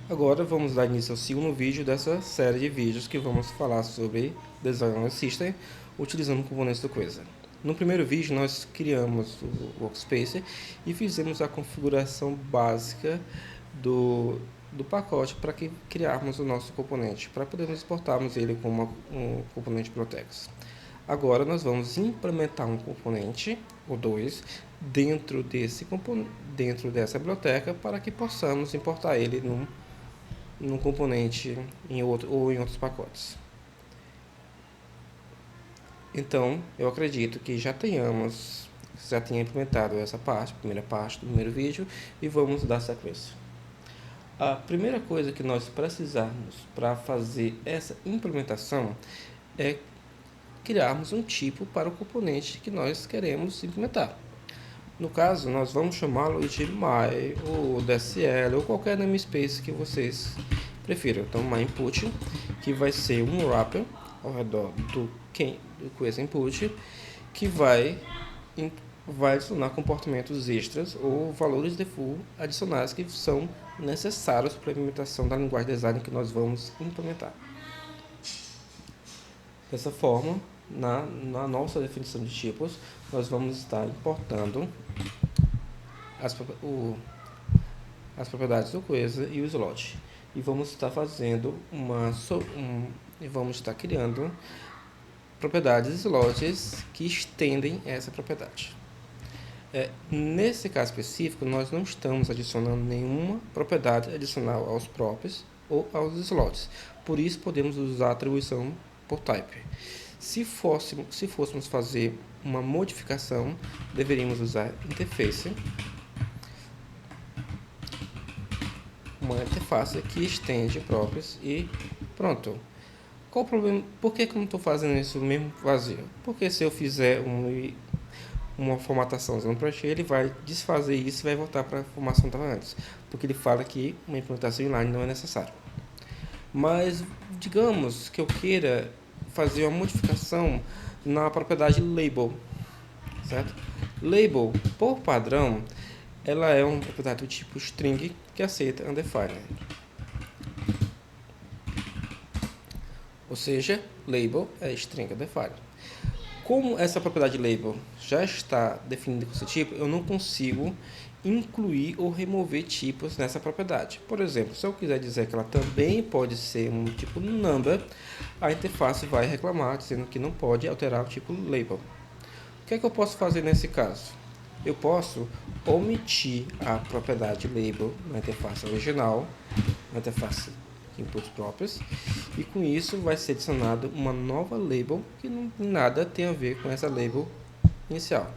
Agora vamos dar início ao segundo vídeo dessa série de vídeos que vamos falar sobre Design System utilizando componentes do Quasar. No primeiro vídeo nós criamos o Workspace e fizemos a configuração básica do pacote para que criarmos o nosso componente, para podermos exportarmos ele como um componente Protex. Agora nós vamos implementar um componente, ou dois, dentro dessa biblioteca para que possamos importar ele num componente em outro ou em outros pacotes. Então, eu acredito que já tenha implementado essa parte, a primeira parte do primeiro vídeo, e vamos dar sequência. A primeira coisa que nós precisamos para fazer essa implementação é criarmos um tipo para o componente que nós queremos implementar. No caso, nós vamos chamá-lo de My, ou DSL, ou qualquer namespace que vocês prefiram. Então, MyInput, que vai ser um wrapper ao redor do Quasar Input, que vai adicionar comportamentos extras ou valores default adicionais que são necessários para a implementação da linguagem design que nós vamos implementar. Dessa forma, na nossa definição de tipos, nós vamos estar importando as propriedades do Quasar e o slot. E vamos estar fazendo vamos estar criando propriedades slots que estendem essa propriedade. Nesse caso específico, nós não estamos adicionando nenhuma propriedade adicional aos props ou aos slots. Por isso, podemos usar a atribuição por type. Se fôssemos fazer uma modificação, deveríamos usar interface, uma interface que estende props e pronto. Qual o problema? Por que eu não estou fazendo isso mesmo vazio? Porque se eu fizer uma formatação usando ProT, ele vai desfazer isso e vai voltar para a formação que estava antes, porque ele fala que uma implementação inline não é necessário. Mas digamos que eu queira fazer uma modificação na propriedade label, certo? Label, por padrão, ela é uma propriedade do tipo string que aceita undefined. Ou seja, label é string undefined. Como essa propriedade label já está definida com esse tipo, eu não consigo incluir ou remover tipos nessa propriedade. Por exemplo, se eu quiser dizer que ela também pode ser um tipo number, a interface vai reclamar dizendo que não pode alterar o tipo label. O que é que eu posso fazer nesse caso? Eu posso omitir a propriedade label na interface original, na interface inputs próprios, e com isso vai ser adicionado uma nova label que não tem nada tem a ver com essa label inicial.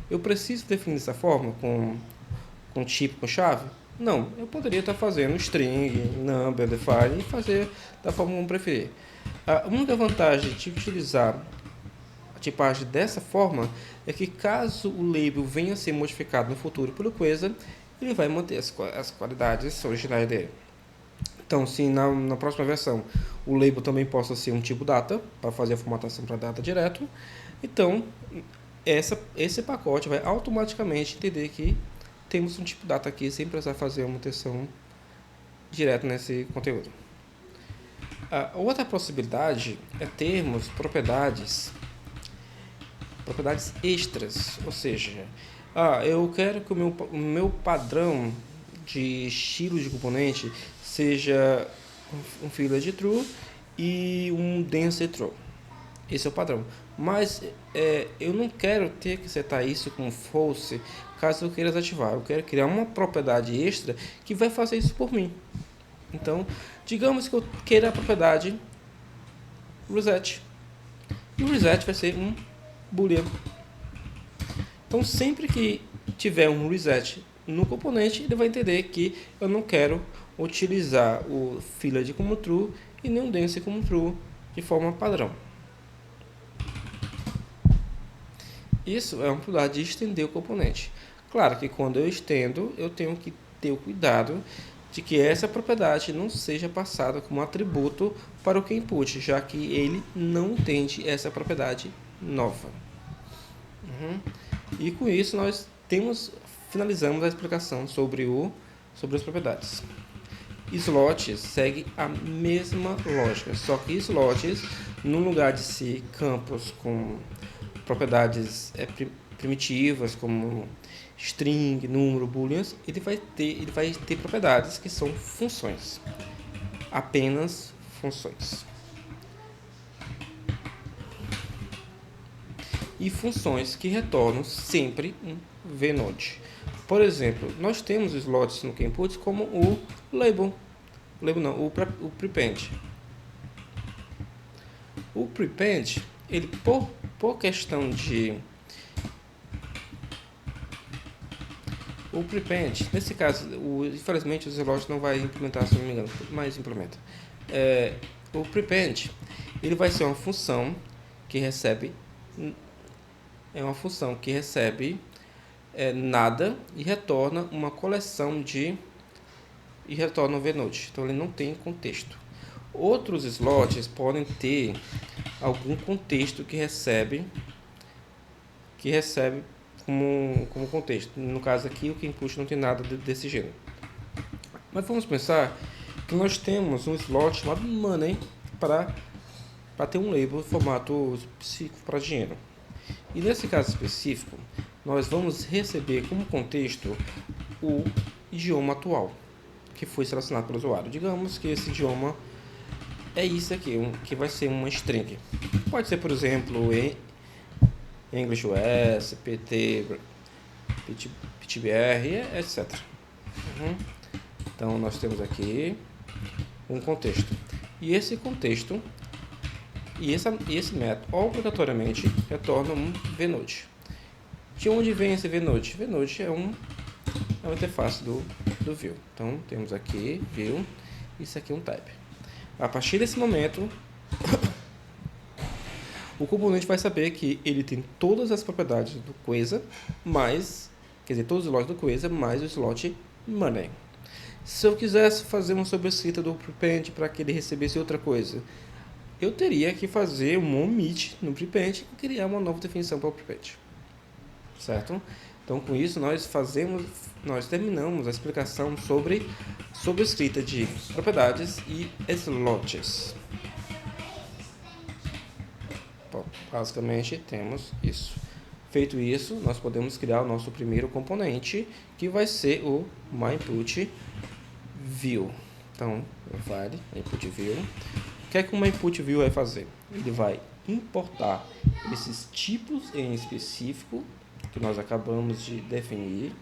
Eu preciso definir dessa forma com tipo, com chave? Não, eu poderia estar fazendo string, number, define e fazer da forma como preferir. A única vantagem de utilizar a tipagem dessa forma é que caso o label venha a ser modificado no futuro pelo Quasar, ele vai manter as qualidades originais dele. Então, se na próxima versão o label também possa ser um tipo data, para fazer a formatação para data direto, então esse pacote vai automaticamente entender que temos um tipo data aqui, sem precisar fazer uma manutenção direta nesse conteúdo. A outra possibilidade é termos propriedades extras, ou seja, eu quero que o meu padrão de estilo de componente seja um filler de true e um dense true. Esse é o padrão. Mas eu não quero ter que setar isso com false caso eu queira desativar. Eu quero criar uma propriedade extra que vai fazer isso por mim. Então, digamos que eu queira a propriedade reset. E o reset vai ser um boolean. Então, sempre que tiver um reset no componente, ele vai entender que eu não quero utilizar o filler como true e nem o dense como true de forma padrão. Isso é uma possibilidade de estender o componente. Claro que quando eu estendo, eu tenho que ter o cuidado de que essa propriedade não seja passada como atributo para o input, já que ele não entende essa propriedade nova. E com isso nós finalizamos a explicação sobre as propriedades. Slots segue a mesma lógica, só que slots, no lugar de ser campos com propriedades primitivas, como string, número, booleans, ele vai ter propriedades que são funções, apenas funções. E funções que retornam sempre um vnode. Por exemplo, nós temos slots no input como o label não, o prepend. O prepend, ele por questão de o prepend, nesse caso, infelizmente o slot não vai implementar, se não me engano, mas implementa. O prepend, ele vai ser uma função que recebe nada e retorna uma coleção e retorna um vnode. Então ele não tem contexto. Outros slots podem ter algum contexto que recebe como contexto. No caso aqui, o input não tem nada desse gênero. Mas vamos pensar que nós temos um slot chamado money para ter um label em formato específico para dinheiro. E nesse caso específico, nós vamos receber como contexto o idioma atual que foi selecionado pelo usuário. Digamos que esse idioma é isso aqui, que vai ser uma string. Pode ser, por exemplo, English US, PTBR, etc. Então nós temos aqui um contexto. E esse contexto e esse método obrigatoriamente retorna um vnode. De onde vem esse vnode? Vnode é uma interface do view. Então temos aqui view, isso aqui é um type. A partir desse momento, o componente vai saber que ele tem todas as propriedades do Quasar, todos os slots do Quasar, mais o slot money. Se eu quisesse fazer uma sobrescrita do prepend para que ele recebesse outra coisa, eu teria que fazer um omit no prepend e criar uma nova definição para o prepend. Certo? Então, com isso, nós terminamos a explicação sobre sobrescrita de propriedades e slots. Bom, basicamente, temos isso. Feito isso, nós podemos criar o nosso primeiro componente, que vai ser o myInputView. Então, vale InputView. O que é que o myInputView vai fazer? Ele vai importar esses tipos em específico que nós acabamos de definir.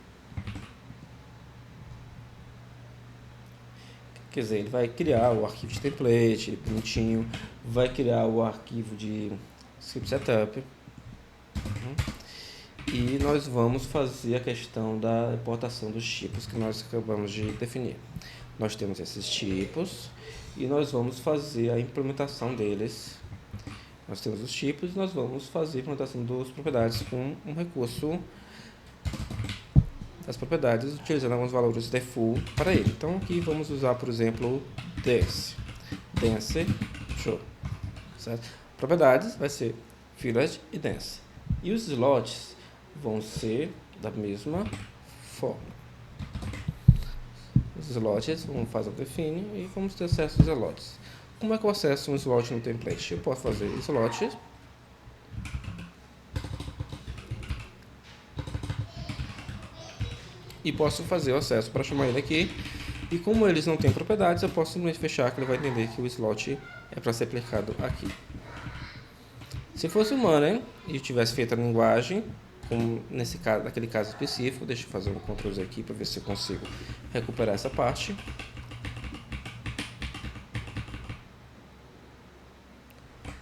Quer dizer, ele vai criar o arquivo de template bonitinho, vai criar o arquivo de script setup. E nós vamos fazer a questão da importação dos tipos que nós acabamos de definir. Nós temos esses tipos e nós vamos fazer a implementação deles. Nós temos os tipos e nós vamos fazer a implementação das propriedades com um recurso das propriedades utilizando alguns valores default para ele. Então aqui vamos usar, por exemplo, o dance show, certo? Propriedades vai ser village e dance. E os slots vão ser da mesma forma. Os slots vamos fazer o define e vamos ter acesso aos slots. Como é que eu acesso um slot no template? Eu posso fazer slot e posso fazer o acesso para chamar ele aqui. E como eles não têm propriedades, eu posso simplesmente fechar que ele vai entender que o slot é para ser aplicado aqui. Se fosse humano e tivesse feito a linguagem, como naquele caso específico, deixa eu fazer um Ctrl Z aqui para ver se eu consigo recuperar essa parte.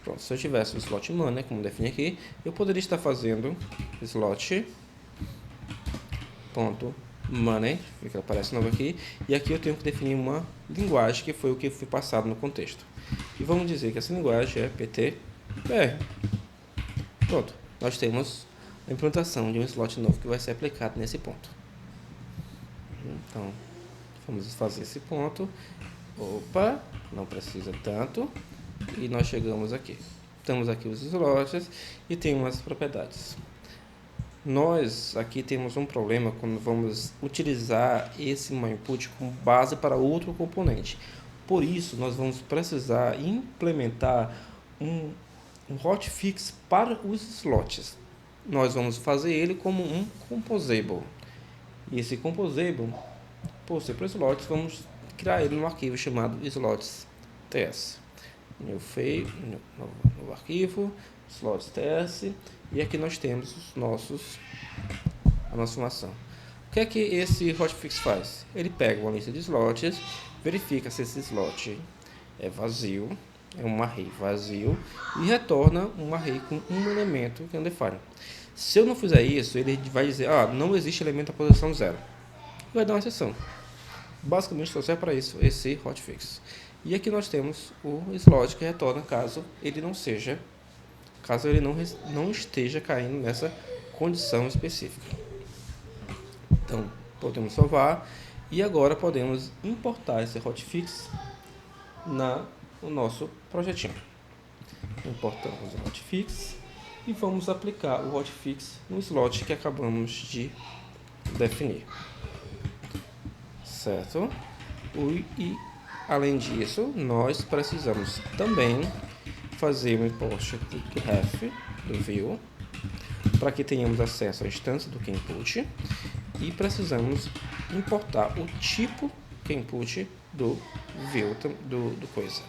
Pronto, se eu tivesse o slot money, como defini aqui, eu poderia estar fazendo slot.money, que aparece novo aqui, e aqui eu tenho que definir uma linguagem que foi o que foi passado no contexto. E vamos dizer que essa linguagem é PTBR. Pronto, nós temos a implantação de um slot novo que vai ser aplicado nesse ponto. Então, vamos fazer esse ponto. Opa, não precisa tanto. E nós chegamos aqui. Temos aqui os slots e tem umas propriedades. nós aqui temos um problema quando vamos utilizar esse MyInput como base para outro componente. Por isso, nós vamos precisar implementar um hotfix para os slots. Nós vamos fazer ele como um composable. E esse composable, por ser para slots, vamos criar ele num arquivo chamado slots.ts. Novo arquivo, slots.ts, e aqui nós temos a nossa informação. O que é que esse hotfix faz? Ele pega uma lista de slots, verifica se esse slot é vazio, é um array vazio, e retorna um array com um elemento que é undefined. Se eu não fizer isso, ele vai dizer, não existe elemento da posição 0. E vai dar uma exceção. Basicamente só serve para isso esse hotfix. E aqui nós temos o slot que retorna caso ele não esteja caindo nessa condição específica. Então, podemos salvar e agora podemos importar esse hotfix no nosso projetinho. Importamos o hotfix e vamos aplicar o hotfix no slot que acabamos de definir. Certo? E além disso, nós precisamos também fazer o import do ref do view para que tenhamos acesso à instância do QInput e precisamos importar o tipo QInput do view do coisa.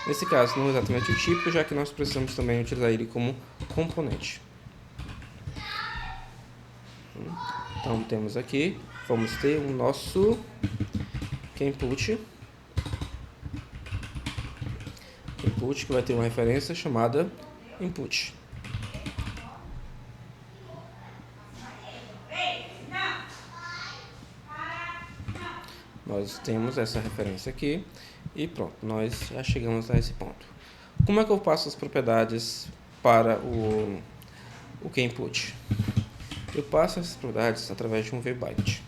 Nesse caso, não exatamente o tipo, já que nós precisamos também utilizar ele como componente. Então temos aqui, vamos ter o nosso QInput que vai ter uma referência chamada input. Nós temos essa referência aqui e pronto, nós já chegamos a esse ponto. Como é que eu passo as propriedades para o QInput? Eu passo essas propriedades através de um VByte.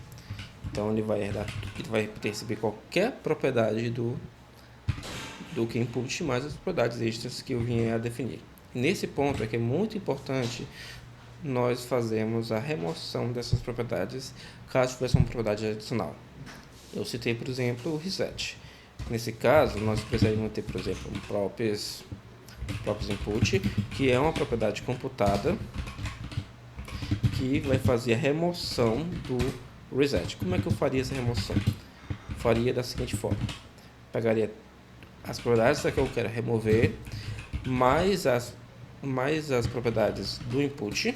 Então ele vai receber qualquer propriedade do QInput mais as propriedades extras que eu vim a definir. Nesse ponto é que é muito importante nós fazermos a remoção dessas propriedades caso tivesse uma propriedade adicional. Eu citei, por exemplo, o reset. Nesse caso, nós precisaríamos ter, por exemplo, um props input, que é uma propriedade computada que vai fazer a remoção do reset. Como é que eu faria essa remoção? Faria da seguinte forma: pegaria as propriedades que eu quero remover, mais as propriedades do input,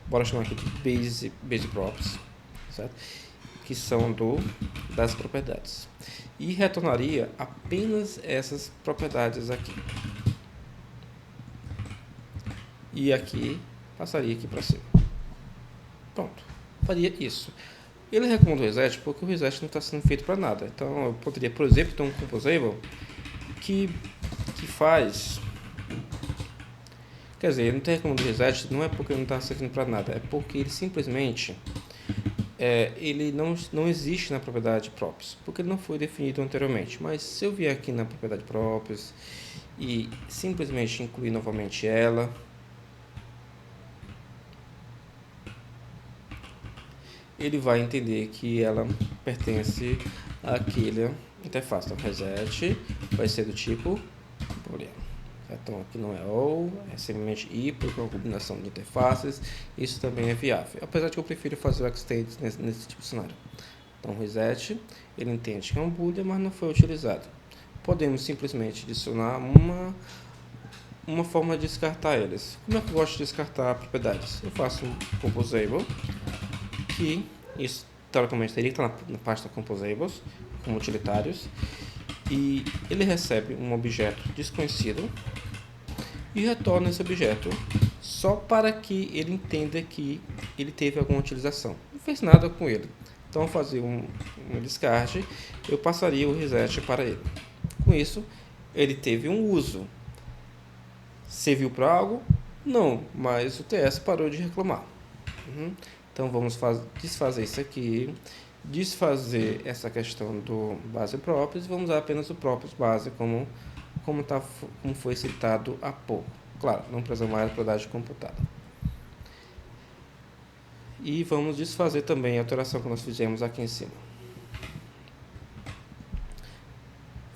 bora chamar aqui de base props, certo? Que são das propriedades, e retornaria apenas essas propriedades aqui, e aqui passaria aqui para cima. Pronto, faria isso. Ele recomenda o reset porque o reset não está sendo feito para nada. Então eu poderia, por exemplo, ter um composable que faz, quer dizer, ele não tem recomendo o reset, não é porque ele não está servindo para nada, é porque ele simplesmente ele não existe na propriedade props, porque ele não foi definido anteriormente. Mas se eu vier aqui na propriedade props e simplesmente incluir novamente ela, ele vai entender que ela pertence àquela interface. Então, reset vai ser do tipo booleano. Então, aqui não é all, é simplesmente i, porque é uma combinação de interfaces. Isso também é viável, apesar de que eu prefiro fazer o extend nesse tipo de cenário. Então, reset, ele entende que é um boolean, mas não foi utilizado. Podemos simplesmente adicionar uma forma de descartar eles. Como é que eu gosto de descartar propriedades? Eu faço um composable, que isso teoricamente teria que estar na pasta composables como utilitários, e ele recebe um objeto desconhecido e retorna esse objeto só para que ele entenda que ele teve alguma utilização. Não fez nada com ele. Então, ao fazer um descarte, eu passaria o reset para ele. Com isso, ele teve um uso. Serviu para algo? Não, mas o TS parou de reclamar. Então vamos desfazer isso aqui, desfazer essa questão do base props, e vamos usar apenas o props base como foi citado há pouco. Claro, não precisa mais da propriedade computada. E vamos desfazer também a alteração que nós fizemos aqui em cima.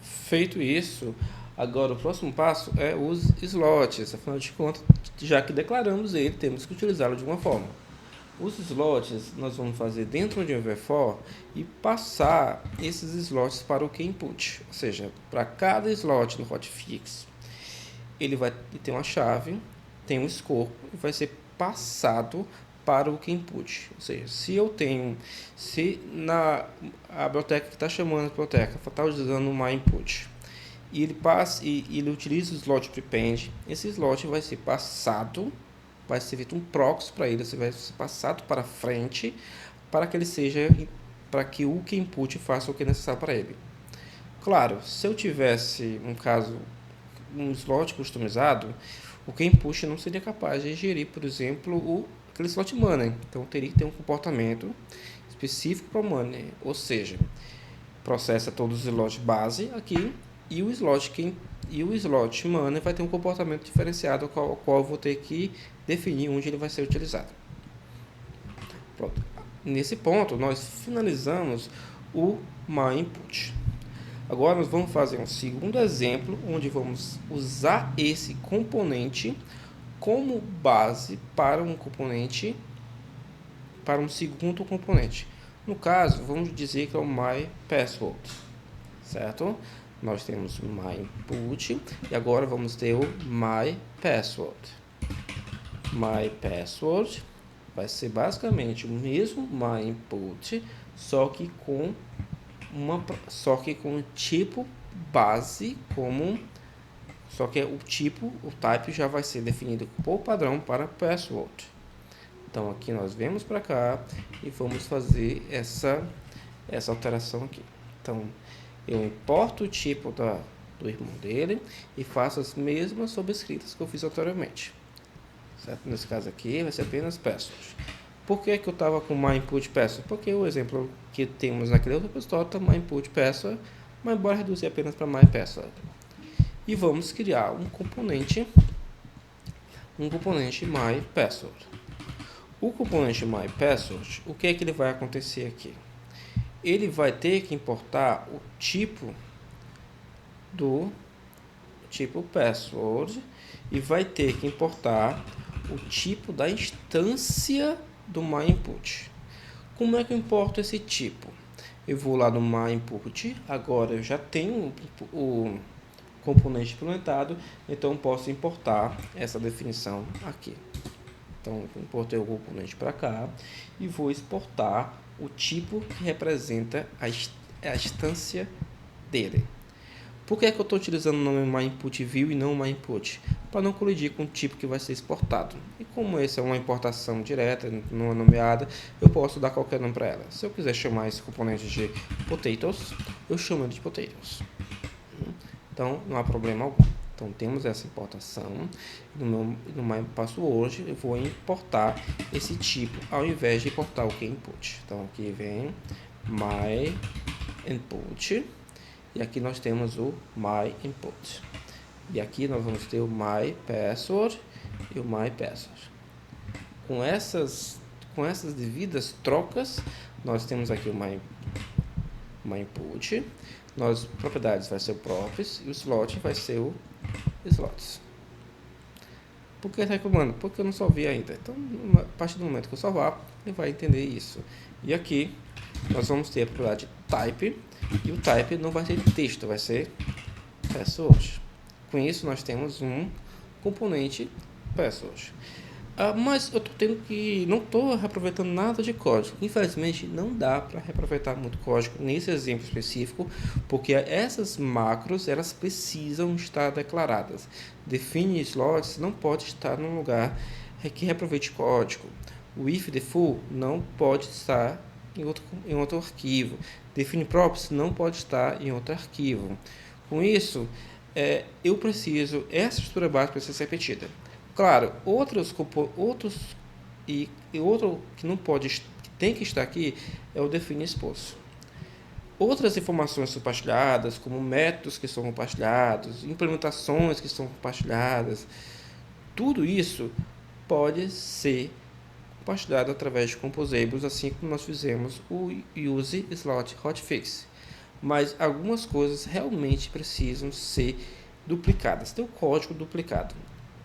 Feito isso, agora o próximo passo é os slots. Afinal de contas, já que declaramos ele, temos que utilizá-lo de uma forma. Os slots nós vamos fazer dentro de um VFOR e passar esses slots para o KeyInput. Ou seja, para cada slot no hotfix, ele vai ter uma chave, tem um escopo e vai ser passado para o KeyInput. Ou seja, se a biblioteca que está chamando a biblioteca está usando o MyInput e ele passa e ele utiliza o slot prepend, esse slot vai ser passado, vai ser feito um proxy para ele, vai ser passado para frente para que ele seja, para que o KeyInput faça o que é necessário para ele. Claro, se eu tivesse um slot customizado, o KeyInput não seria capaz de gerir, por exemplo, aquele slot money. Então teria que ter um comportamento específico para o money, ou seja, processa todos os slots base aqui e o slot money vai ter um comportamento diferenciado ao qual eu vou ter que definir onde ele vai ser utilizado. Pronto. Nesse ponto nós finalizamos o MyInput. Agora nós vamos fazer um segundo exemplo onde vamos usar esse componente como base para um segundo componente. No caso, vamos dizer que é o MyPassword, certo? Nós temos MyInput e agora vamos ter o MyPassword. MyPassword vai ser basicamente o mesmo MyInput, só que com o tipo base só que o type já vai ser definido por padrão para password. Então aqui nós vemos para cá e vamos fazer essa alteração aqui. Então eu importo o tipo do irmão dele e faço as mesmas sobrescritas que eu fiz anteriormente, certo? Nesse caso aqui vai ser apenas password. Por que eu estava com MyInput password? Porque o exemplo que temos naquele outro repositório está MyInput password, mas bora reduzir apenas para MyPassword. E vamos criar um componente MyPassword. O componente MyPassword, o que é que ele vai acontecer aqui? Ele vai ter que importar o tipo do tipo password e vai ter que importar o tipo da instância do MyInput. Como é que eu importo esse tipo? Eu vou lá no MyInput, agora eu já tenho o componente implementado, então posso importar essa definição aqui. Então eu importei o componente para cá e vou exportar o tipo que representa a instância dele. Por que é que eu estou utilizando o nome MyInputView e não MyInput? Para não colidir com o tipo que vai ser exportado. E como essa é uma importação direta, não é nomeada, eu posso dar qualquer nome para ela. Se eu quiser chamar esse componente de potatoes, eu chamo ele de potatoes. Então não há problema algum. Então temos essa importação. No MyPassword eu vou importar esse tipo ao invés de importar o KeyInput. Então aqui vem MyInput. E aqui nós temos o MyInput. E aqui nós vamos ter o MyPassword e o MyPassword. Com essas devidas trocas, nós temos aqui o MyInput. Propriedades vai ser o props e o slot vai ser o slots. Por que está reclamando? Porque eu não salvei ainda. Então, a partir do momento que eu salvar, ele vai entender isso. E aqui nós vamos ter a propriedade type. E o type não vai ser texto, vai ser password. Com isso nós temos um componente password. Mas eu não estou reaproveitando nada de código. Infelizmente não dá para reaproveitar muito código nesse exemplo específico, porque essas macros elas precisam estar declaradas. Define slots não pode estar num lugar que reaproveite código. O if default não pode estar em outro arquivo. Define props não pode estar em outro arquivo. Com isso, eu preciso, essa estrutura básica precisa ser repetida. Claro, outro que não pode, que tem que estar aqui é o define esposo. Outras informações compartilhadas, como métodos que são compartilhados, implementações que são compartilhadas, tudo isso pode ser compartilhado através de composables, assim como nós fizemos o use slot hotfix. Mas algumas coisas realmente precisam ser duplicadas. Tem o código duplicado.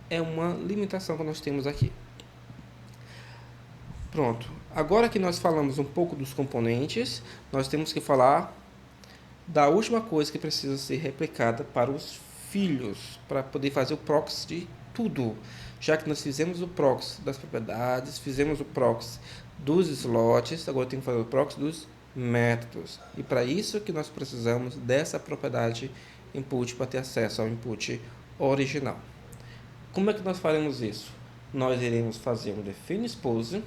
É uma limitação que nós temos aqui. Pronto. Agora que nós falamos um pouco dos componentes, nós temos que falar da última coisa que precisa ser replicada para os filhos, para poder fazer o proxy de tudo. Já que nós fizemos o proxy das propriedades, fizemos o proxy dos slots, agora tem que fazer o proxy dos métodos. E para isso que nós precisamos dessa propriedade input para ter acesso ao input original. Como é que nós faremos isso? Nós iremos fazer um define expose,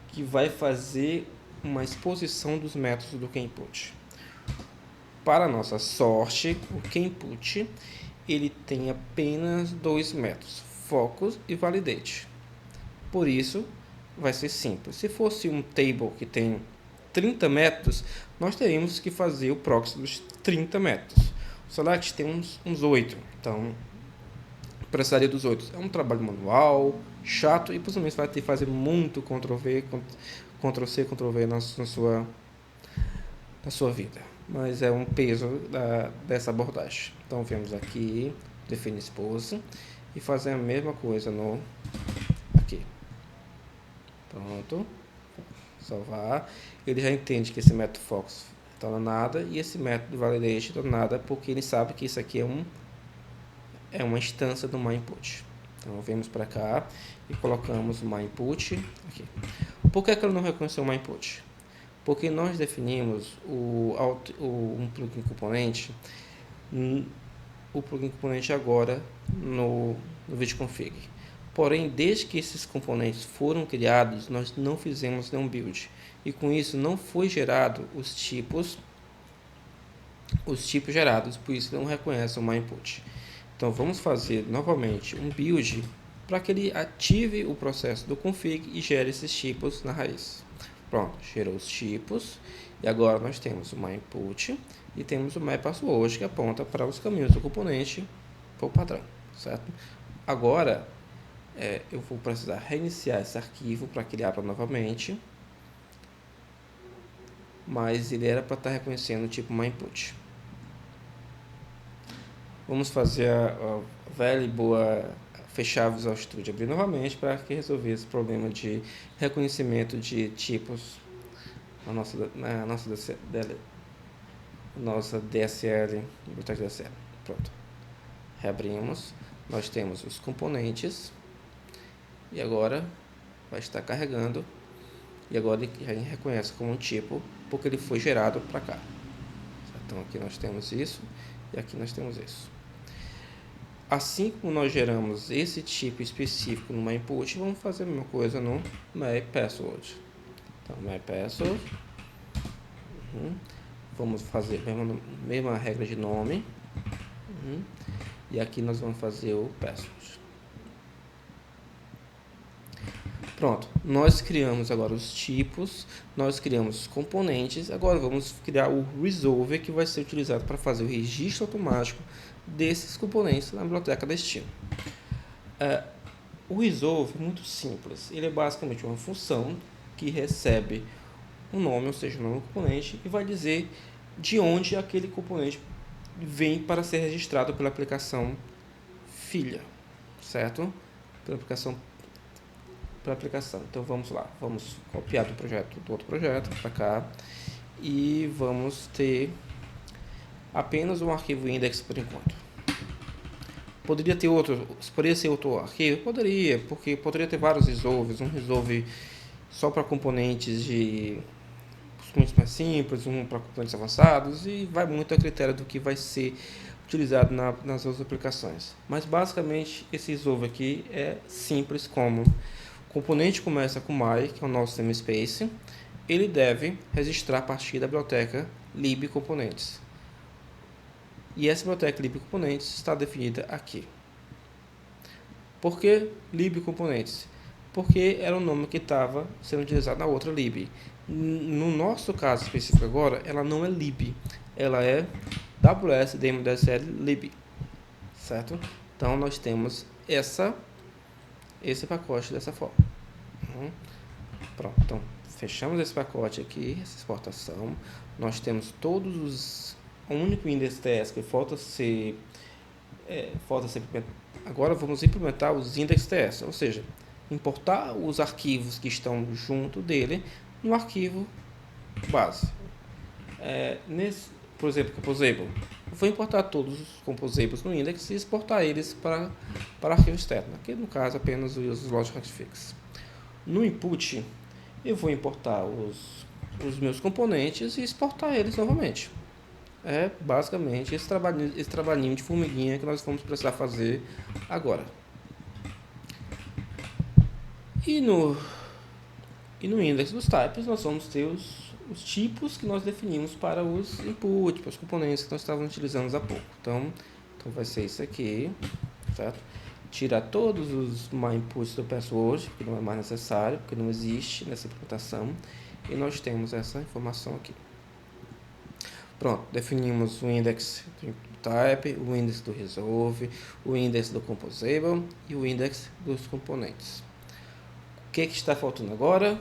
que vai fazer uma exposição dos métodos do QInput. Para nossa sorte, o QInput ele tem apenas dois métodos, focus e validate. Por isso, vai ser simples. Se fosse um table que tem 30 métodos, nós teríamos que fazer o proxy dos 30 métodos. O select tem uns 8, então precisaria dos 8. É um trabalho manual, chato, e possivelmente vai ter que fazer muito Ctrl+V, Ctrl+C, Ctrl+V na sua vida. Mas é um peso dessa abordagem. Então, vemos aqui, define expose, e fazer a mesma coisa aqui. Pronto. Salvar. Ele já entende que esse método focus está nada, e esse método validate está nada, porque ele sabe que isso aqui é uma instância do myInput. Então, vemos para cá e colocamos o myInput aqui. Por que ele não reconheceu o myInput? Porque nós definimos um plugin componente, o plugin componente agora no videoconfig. Porém, desde que esses componentes foram criados, nós não fizemos nenhum build. E com isso não foi gerado os tipos gerados, por isso não reconhece o myInput. Então vamos fazer novamente um build para que ele ative o processo do config e gere esses tipos na raiz. Pronto, gerou os tipos e agora nós temos o myInput e temos o myPassword que aponta para os caminhos do componente para o padrão, certo? Agora eu vou precisar reiniciar esse arquivo para que ele abra novamente, mas ele era para estar reconhecendo o tipo myInput. Vamos fazer a velha e boa fechar a Visual Studio, abrir novamente para que resolver esse problema de reconhecimento de tipos na nossa DSL, biblioteca DSL. Pronto. Reabrimos. Nós temos os componentes e agora vai estar carregando, e agora ele já reconhece como um tipo porque ele foi gerado para cá. Então aqui nós temos isso e aqui nós temos isso. Assim como nós geramos esse tipo específico no myInput, vamos fazer a mesma coisa no myPassword. Então, myPassword. Vamos fazer a mesma regra de nome. E aqui nós vamos fazer o password. Pronto, nós criamos agora os tipos, nós criamos os componentes, agora vamos criar o resolver, que vai ser utilizado para fazer o registro automático desses componentes na biblioteca destino. O resolve é muito simples, ele é basicamente uma função que recebe um nome, ou seja, o nome do componente, e vai dizer de onde aquele componente vem para ser registrado pela aplicação filha, certo? Pela aplicação. Então vamos lá, vamos copiar do outro projeto para cá e vamos ter apenas um arquivo index por enquanto. Poderia ser outro arquivo? Poderia, porque poderia ter vários resolves, um resolve só para componentes mais simples, um para componentes avançados, e vai muito a critério do que vai ser utilizado nas outras aplicações. Mas basicamente esse resolve aqui é simples, como o componente começa com my, que é o nosso namespace, ele deve registrar a partir da biblioteca libcomponentes. E essa biblioteca libcomponentes está definida aqui. Por que libcomponentes? Porque era o nome que estava sendo utilizado na outra lib. No nosso caso específico agora, ela não é lib, ela é WS-DMDSL lib, certo? Então nós temos esse pacote dessa forma. Pronto, então fechamos esse pacote aqui, essa exportação. Nós temos todos os... O único index.ts que falta ser implementado. Agora vamos implementar os index.ts, ou seja, importar os arquivos que estão junto dele no arquivo base. Por exemplo, Composable. Vou importar todos os Composables no index e exportar eles para arquivo externo. Aqui no caso apenas os logic hotfix. No input eu vou importar os meus componentes e exportar eles novamente. É basicamente esse trabalhinho de formiguinha que nós vamos precisar fazer agora. E no index dos types nós vamos ter os tipos que nós definimos para os inputs, para os componentes que nós estávamos utilizando há pouco. Então vai ser isso aqui, certo? Tirar todos os my inputs do password, que não é mais necessário, porque não existe nessa implementação. E nós temos essa informação aqui. Pronto, definimos o index do type, o index do resolve, o index do composable e o index dos componentes. O que está faltando agora?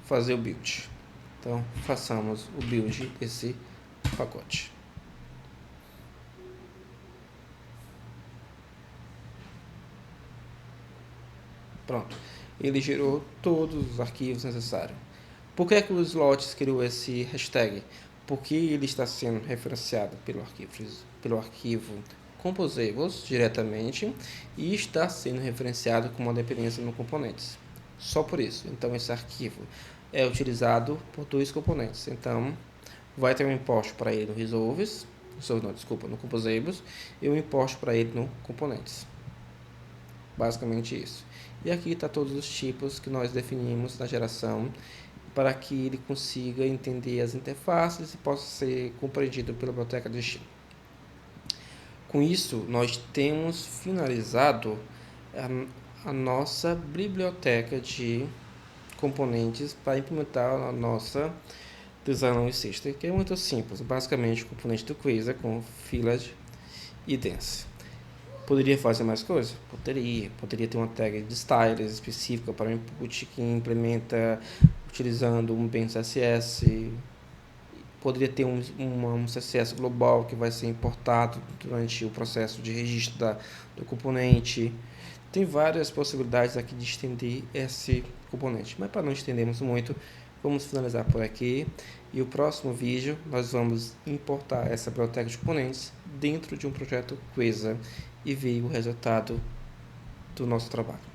Fazer o build. Então, façamos o build desse pacote. Pronto, ele gerou todos os arquivos necessários. Por que o Slots criou esse hashtag? Porque ele está sendo referenciado pelo arquivo Composables diretamente e está sendo referenciado com uma dependência no componentes. Só por isso. Então, esse arquivo é utilizado por dois componentes. Então, vai ter um import para ele no Resolves, no Composables, e um import para ele no Componentes. Basicamente isso. E aqui está todos os tipos que nós definimos na geração para que ele consiga entender as interfaces e possa ser compreendido pela biblioteca de destino. Com isso, nós temos finalizado a nossa biblioteca de componentes para implementar a nossa Design System, que é muito simples. Basicamente, o componente do Quasar com Village e Dance. Poderia fazer mais coisa? Poderia ter uma tag de styles específica para o input que implementa utilizando um bem CSS. Poderia ter um CSS global que vai ser importado durante o processo de registro do componente. Tem várias possibilidades aqui de estender esse componente, mas para não estendermos muito, vamos finalizar por aqui. E o próximo vídeo nós vamos importar essa biblioteca de componentes dentro de um projeto Quasar e ver o resultado do nosso trabalho.